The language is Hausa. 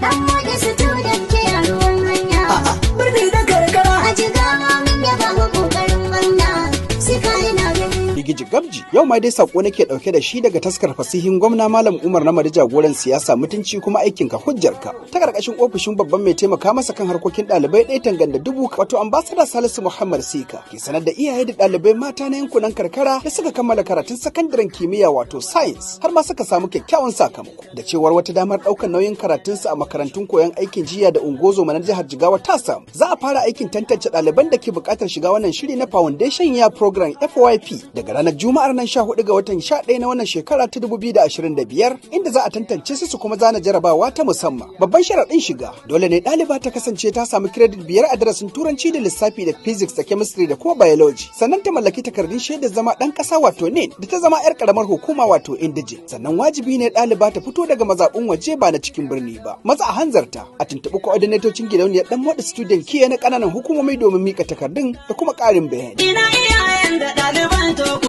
Dan wani student ke a ruwan hanya. Birni da karkara. A Jigawa mun yaba wa kokarin gwamna. Sai ka ina gani. Rigiji Gabji yau ma dai sako nake dauke da shi daga taskar fasihin gwamna Malam Umar na Mari jagoran siyasa mutunci kuma aikinka hujjarka ta karkashin ofishin babban mai taimaka masa kan harkokin dalibai ɗaya tanganda dubu wato ambassador Salisu Seeker ke sanar da iyaye da dalibai mata na yankunan karkara da suka kammala karatun sakandaren kimiyya wato science har ma suka samu kyakkyawan sakamako da cewar wata damar ɗaukar nauyin karatunsu a makarantun koyon aikin jiya da ungozoma na jihar Jigawa ta samu. Za a fara aikin tantance ɗaliban da ke buƙatar shiga wannan shiri na Foundation Year Program FYP daga ranar Juma'ar nan 14 ga watan 11 na wannan shekara ta 2025 inda za a tantance su kuma zana jarabawa ta musamman. Babban sharaɗin shiga dole ne ɗaliba ta kasance ta samu credit 5 a darasin turanci da lissafi da physics da chemistry da kuma biology. Sannan ta mallaki takardun shaidar zama ɗan ƙasa wato NEN da ta zama 'yar ƙaramar hukuma wato indije. Sannan wajibi ne ɗaliba ta fito daga mazaɓun waje ba na cikin birni ba. Maza a hanzarta a tuntuɓi coordinatocin gidauniyar ɗan moda student kiyaye na ƙananan hukumomi domin mika takardun da kuma ƙarin bayani. Ina iyayen da ɗalibai.